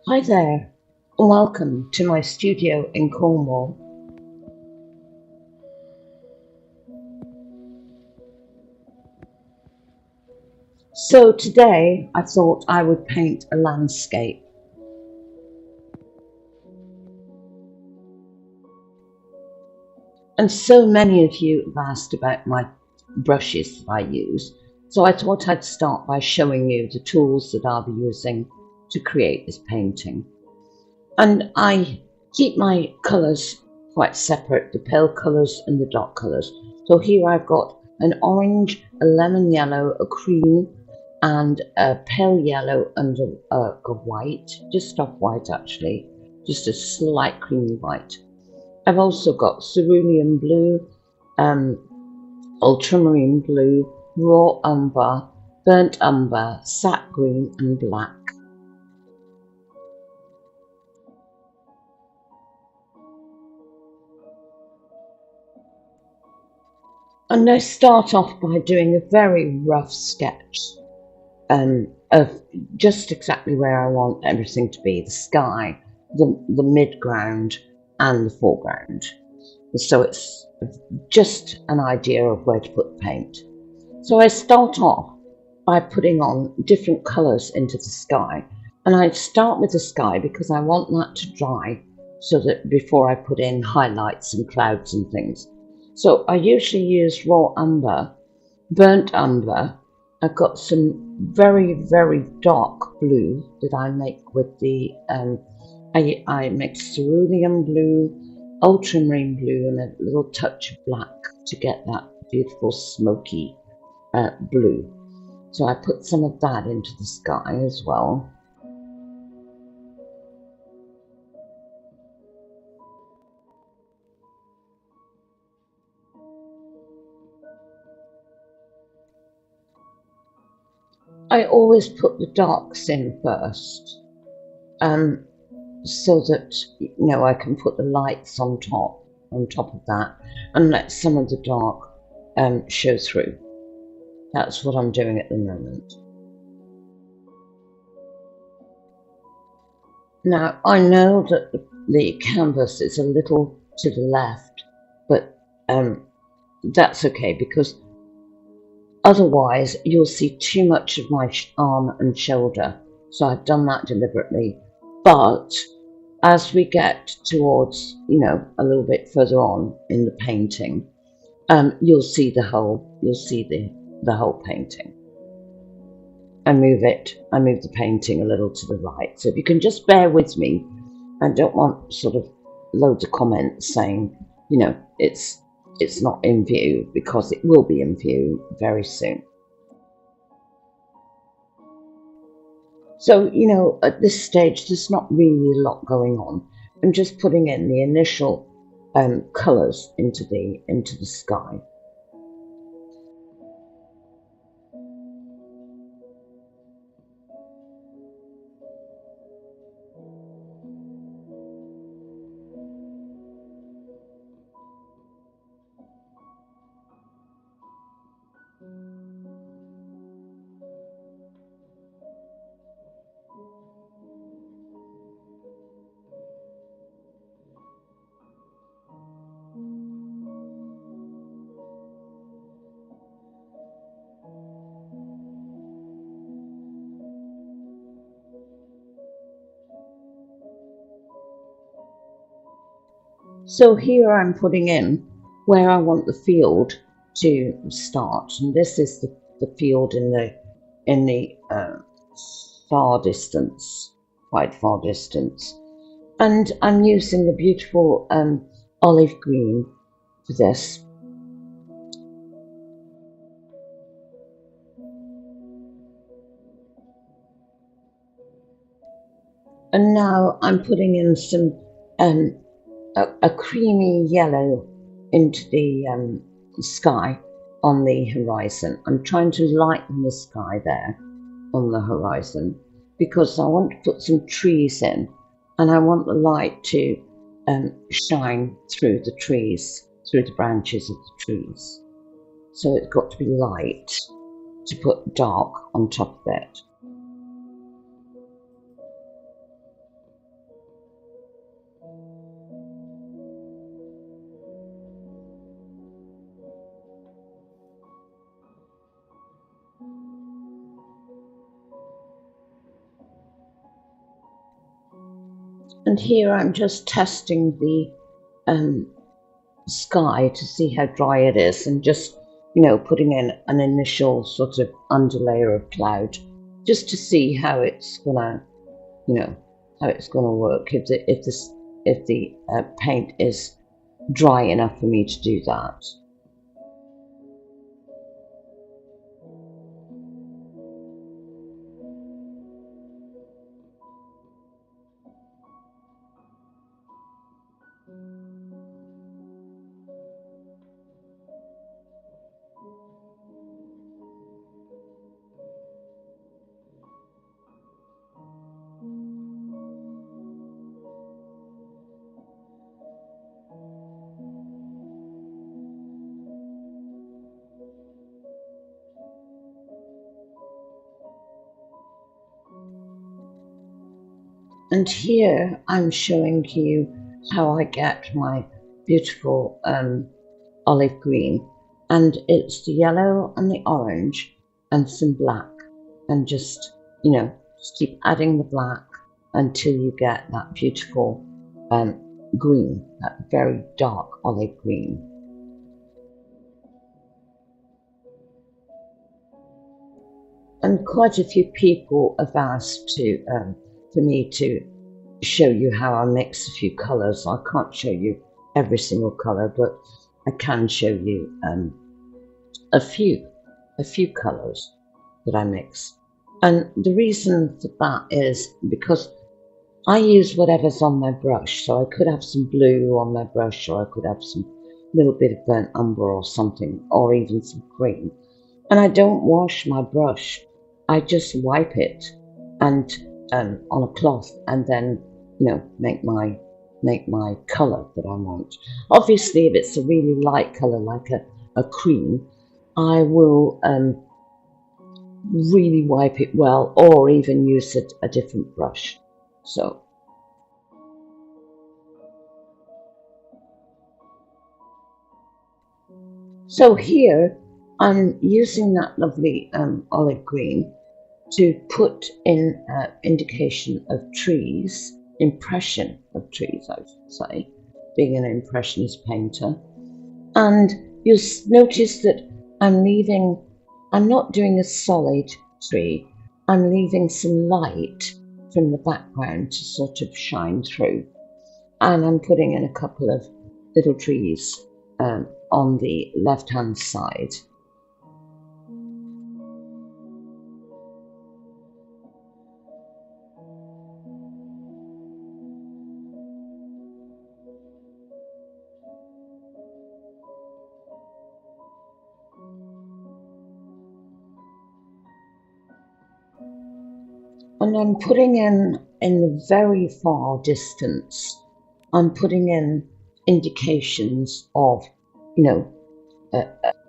Hi there, welcome to my studio in Cornwall. So today I thought I would paint a landscape, and so many of you have asked about my brushes that I use, so I thought I'd start by showing you the tools that I'll be using to create this painting. And I keep my colours quite separate, the pale colours and the dark colours. So here I've got an orange, a lemon yellow, a cream, and a pale yellow and a white, just off white actually, just a slight creamy white. I've also got cerulean blue, um, ultramarine blue, raw umber, sap green, and black. And I start off by doing a very rough sketch of just exactly where I want everything to be, the sky, the midground, and the foreground. So it's just an idea of where to put the paint. So I start off by putting on different colours into the sky. And I start with the sky because I want that to dry so that before I put in highlights and clouds and things. So I usually use raw umber, burnt umber. I've got some very dark blue that I make with I mix cerulean blue, ultramarine blue, and a little touch of black to get that beautiful smoky blue. So I put some of that into the sky as well. I always put the darks in first, um, so that I can put the lights on top of that, and let some of the dark show through. That's what I'm doing at the moment. Now I know that the canvas is a little to the left, but that's okay because otherwise you'll see too much of my arm and shoulder. So I've done that deliberately. But as we get towards, a little bit further on in the painting, you'll see the whole painting. I move the painting a little to the right. So if you can just bear with me, I don't want sort of loads of comments saying, it's not in view, because it will be in view very soon. So, at this stage, there's not really a lot going on. I'm just putting in the initial colours into the sky. So here I'm putting in where I want the field to start, and this is the field in the far distance, quite far distance, and I'm using the beautiful olive green for this. And now I'm putting in some um, a creamy yellow into the sky on the horizon. I'm trying to lighten the sky there on the horizon because I want to put some trees in, and I want the light to shine through the trees, through the branches of the trees. So it's got to be light to put dark on top of it. And here I'm just testing the sky to see how dry it is, and just, putting in an initial sort of underlayer of cloud, just to see how it's gonna, you know, how it's gonna work, if the paint is dry enough for me to do that. And here I'm showing you how I get my beautiful olive green, and it's the yellow and the orange and some black, and just keep adding the black until you get that beautiful um, green, that very dark olive green. And quite a few people have asked for me to show you how I mix a few colours. I can't show you every single colour, but I can show you a few colours that I mix. And the reason for that is because I use whatever's on my brush. So I could have some blue on my brush, or I could have some little bit of burnt umber or something, or even some green. And I don't wash my brush. I just wipe it and on a cloth, and then make my colour that I want. Obviously, if it's a really light colour like a cream, I will really wipe it well, or even use a different brush. So here I'm using that lovely olive green to put in indication of trees, impression of trees, I should say, being an Impressionist painter. And you'll notice that I'm not doing a solid tree, I'm leaving some light from the background to sort of shine through. And I'm putting in a couple of little trees on the left-hand side. And I'm putting in the very far distance, I'm putting in indications of, you know,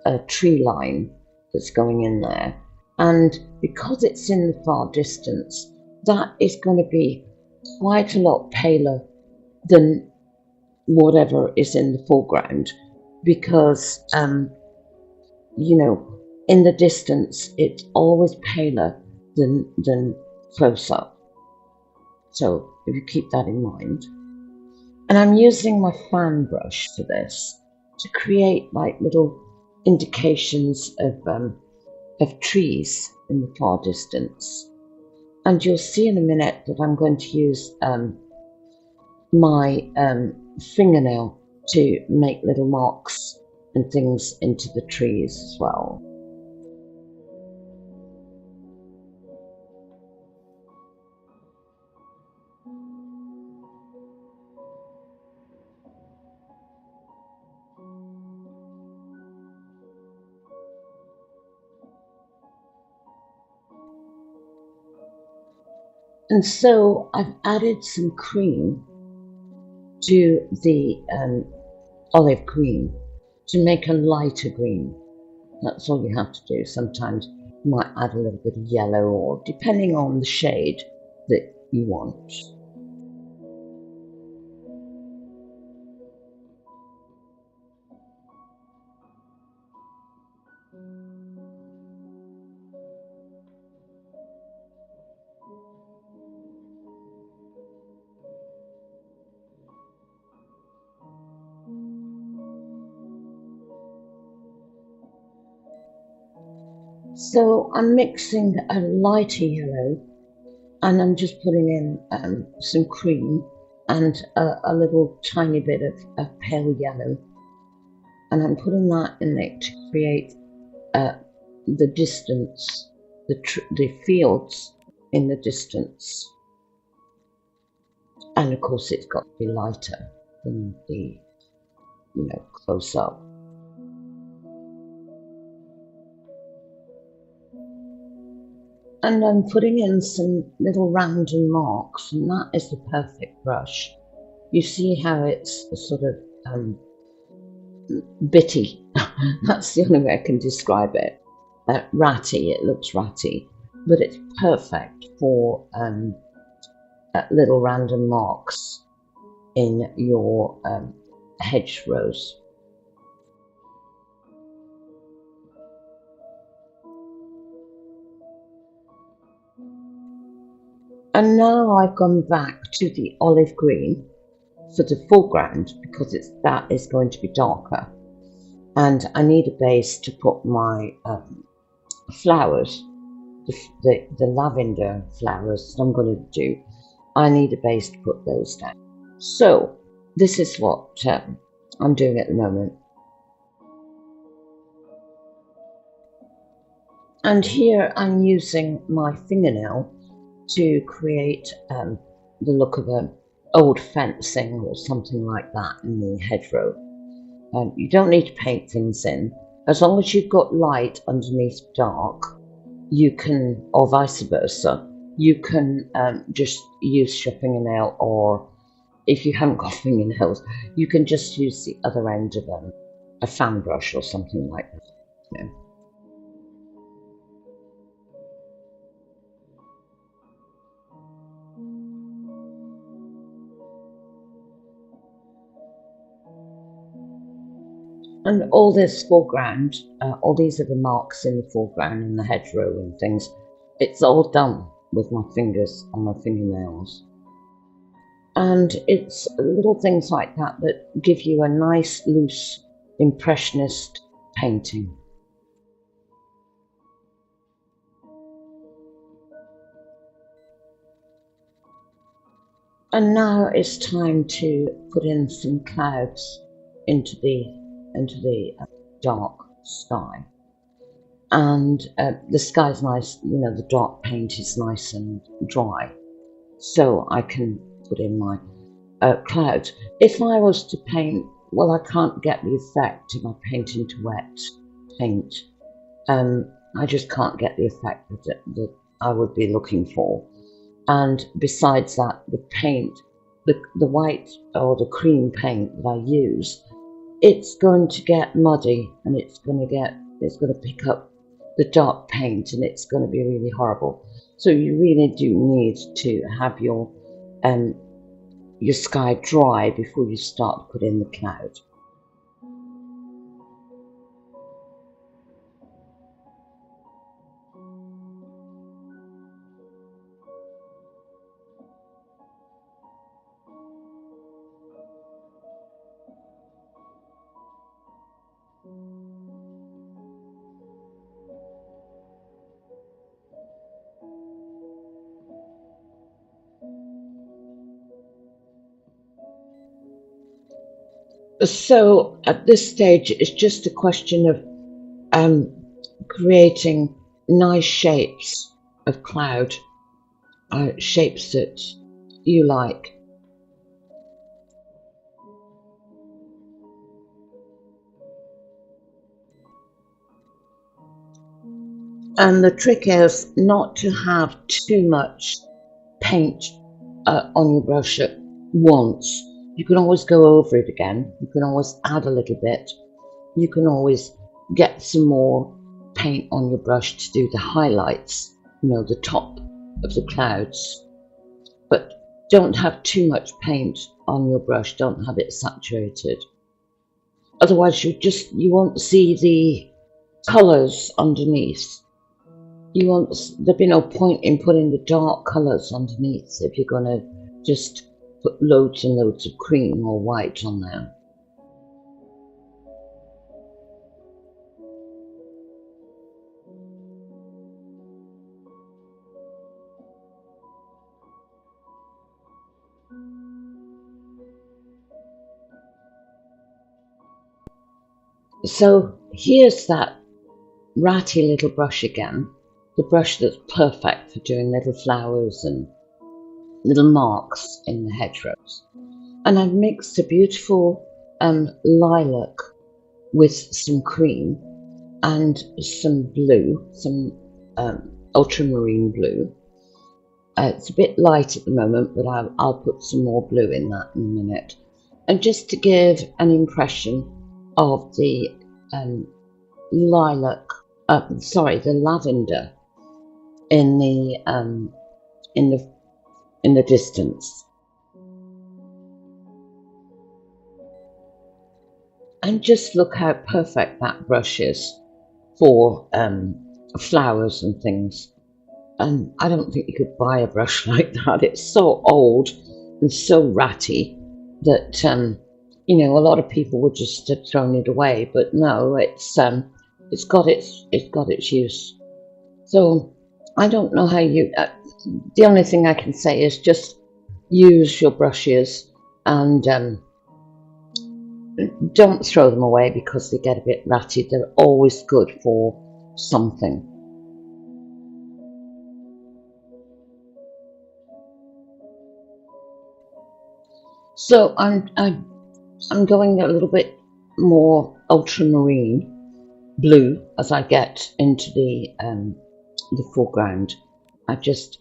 a tree line that's going in there. And because it's in the far distance, that is going to be quite a lot paler than whatever is in the foreground, because, in the distance, it's always paler than close up. So if you keep that in mind. And I'm using my fan brush for this to create like little indications of trees in the far distance. And you'll see in a minute that I'm going to use my fingernail to make little marks and things into the trees as well. And so I've added some cream to the olive green to make a lighter green. That's all you have to do. Sometimes you might add a little bit of yellow, or depending on the shade that you want. So I'm mixing a lighter yellow, and I'm just putting in some cream and a little tiny bit of pale yellow, and I'm putting that in it to create the distance, the fields in the distance, and of course it's got to be lighter than the close up. And I'm putting in some little random marks, and that is the perfect brush. You see how it's sort of bitty. That's the only way I can describe it. Ratty, it looks ratty, but it's perfect for little random marks in your hedgerows. And now I've gone back to the olive green for the foreground because that is going to be darker, and I need a base to put my flowers, the lavender flowers that I'm going to do. I need a base to put those down. So this is what I'm doing at the moment. And here I'm using my fingernail to create the look of an old fencing or something like that in the hedgerow. You don't need to paint things in. As long as you've got light underneath dark, you can, or vice versa, you can just use your fingernail, or if you haven't got fingernails, you can just use the other end of a fan brush or something like that. You know. And all this foreground, all these are the marks in the foreground and the hedgerow and things. It's all done with my fingers and my fingernails. And it's little things like that that give you a nice, loose, impressionist painting. And now it's time to put in some clouds into the dark sky. And the sky's nice, the dark paint is nice and dry, so I can put in my clouds. If I was to paint, well, I can't get the effect if I paint into wet paint. I just can't get the effect that I would be looking for. And besides that, the paint, the white or the cream paint that I use, it's going to get muddy, and it's going to pick up the dark paint, and it's going to be really horrible. So you really do need to have your sky dry before you start to put in the cloud. So at this stage, it's just a question of creating nice shapes of cloud, shapes that you like. And the trick is not to have too much paint on your brush at once. You can always go over it again. You can always add a little bit. You can always get some more paint on your brush to do the highlights, the top of the clouds. But don't have too much paint on your brush. Don't have it saturated. Otherwise, you won't see the colours underneath. There'd be no point in putting the dark colours underneath if you're going to just put loads and loads of cream or white on there. So here's that ratty little brush again, the brush that's perfect for doing little flowers and little marks in the hedgerows. And I've mixed a beautiful lilac with some cream and some blue, some ultramarine blue. It's a bit light at the moment, but I'll put some more blue in that in a minute. And just to give an impression of the lilac, the lavender in in the in the distance. And just look how perfect that brush is for flowers and things. And I don't think you could buy a brush like that. It's so old and so ratty that a lot of people would just have thrown it away. But no, it's got its use. So I don't know how you. The only thing I can say is just use your brushes and don't throw them away because they get a bit ratty. They're always good for something. So I'm going a little bit more ultramarine blue as I get into the foreground. I've just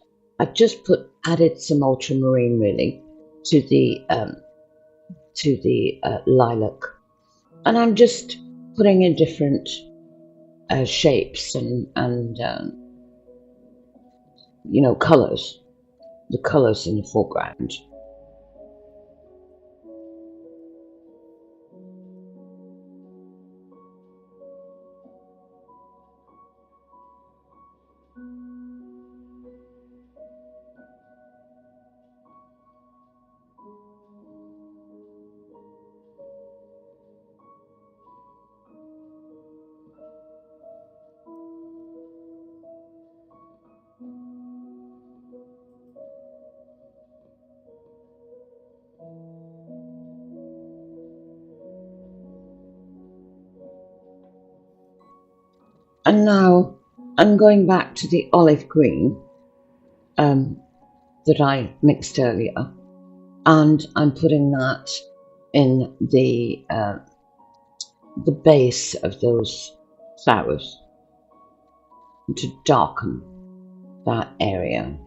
added some ultramarine really to the lilac, and I'm just putting in different shapes and colours, the colours in the foreground. And now I'm going back to the olive green that I mixed earlier, and I'm putting that in the base of those flowers to darken that area.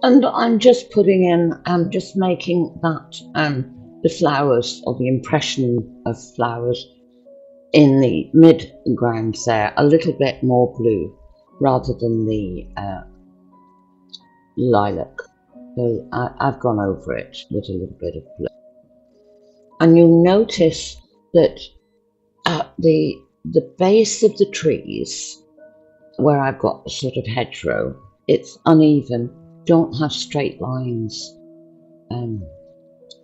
And I'm just making that the flowers, or the impression of flowers in the mid-ground there, a little bit more blue rather than the lilac. So I've gone over it with a little bit of blue. And you'll notice that at the base of the trees, where I've got a sort of hedgerow, it's uneven, don't have straight lines.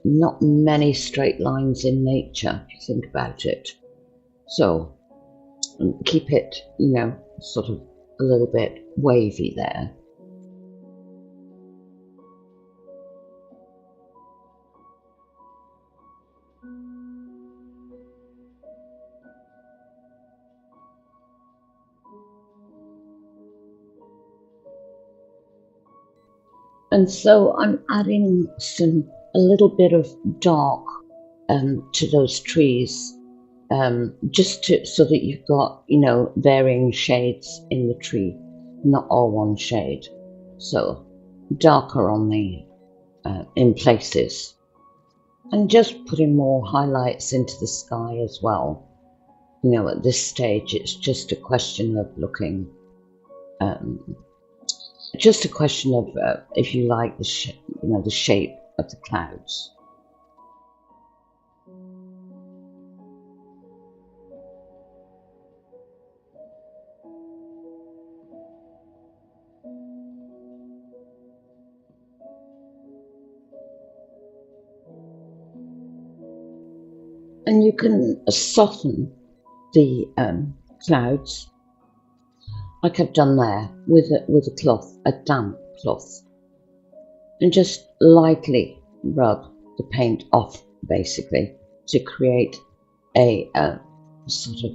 Not many straight lines in nature, if you think about it. So keep it, sort of a little bit wavy there. And so I'm adding a little bit of dark to those trees, so that you've got, varying shades in the tree, not all one shade. So darker on the in places, and just putting more highlights into the sky as well. At this stage, it's just a question of looking. Just a question of if you like the shape of the clouds. And you can soften the clouds, like I've done there, with a cloth, a damp cloth, and just lightly rub the paint off, basically, to create a sort of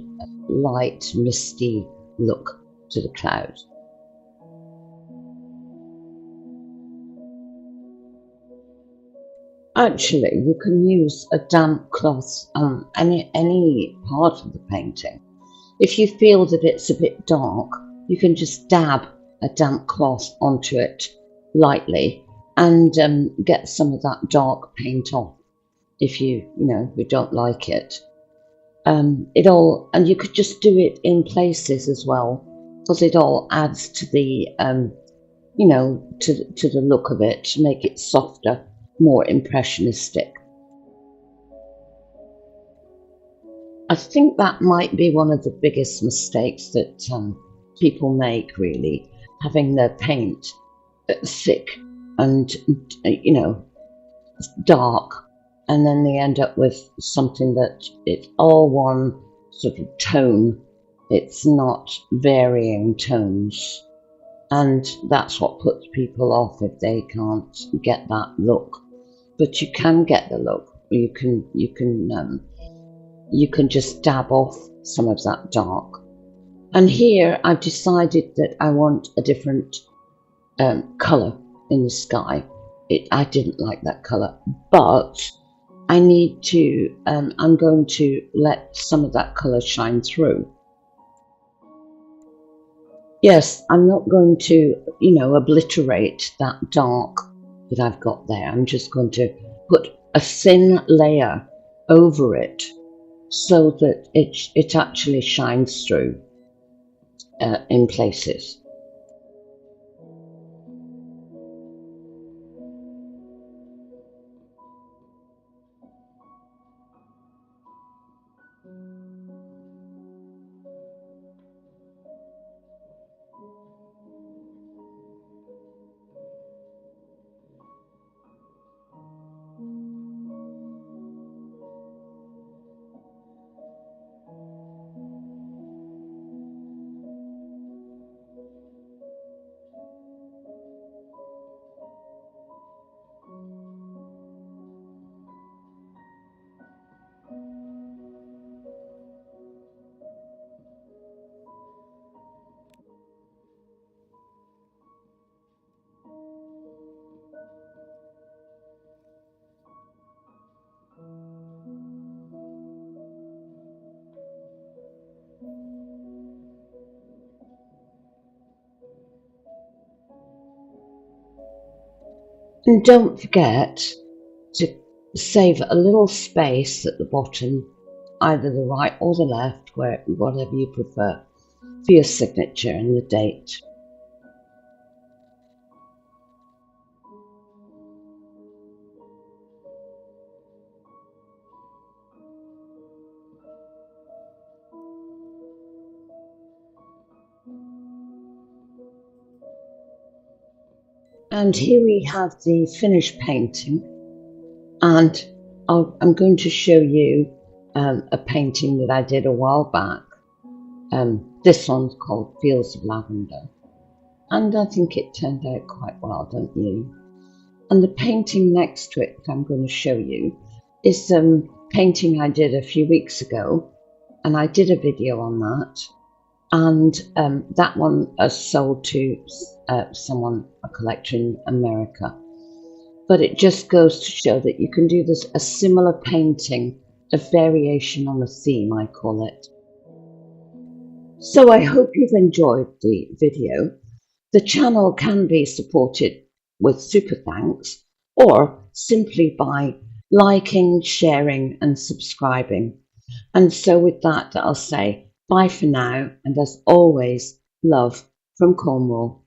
light, misty look to the cloud. Actually, you can use a damp cloth on any part of the painting. If you feel that it's a bit dark, you can just dab a damp cloth onto it lightly and get some of that dark paint off if you don't like it. And you could just do it in places as well, because it all adds to the to the look of it, to make it softer, more impressionistic. I think that might be one of the biggest mistakes that people make, really, having their paint thick and dark, and then they end up with something that it's all one sort of tone. It's not varying tones, and that's what puts people off if they can't get that look. But you can get the look. You can just dab off some of that dark. And here I've decided that I want a different colour in the sky. I didn't like that colour, but I need to, I'm going to let some of that colour shine through. Yes, I'm not going to, obliterate that dark that I've got there. I'm just going to put a thin layer over it so that it actually shines through in places. And don't forget to save a little space at the bottom, either the right or the left, whatever you prefer, for your signature and the date. And here we have the finished painting, and I'm going to show you a painting that I did a while back. This one's called Fields of Lavender, and I think it turned out quite well, don't you? And the painting next to it that I'm going to show you is some painting I did a few weeks ago, and I did a video on that. And that one is sold to someone, a collector in America. But it just goes to show that you can do this, a similar painting, a variation on a theme, I call it. So I hope you've enjoyed the video. The channel can be supported with super thanks, or simply by liking, sharing and subscribing. And so with that, I'll say bye for now, and as always, love from Cornwall.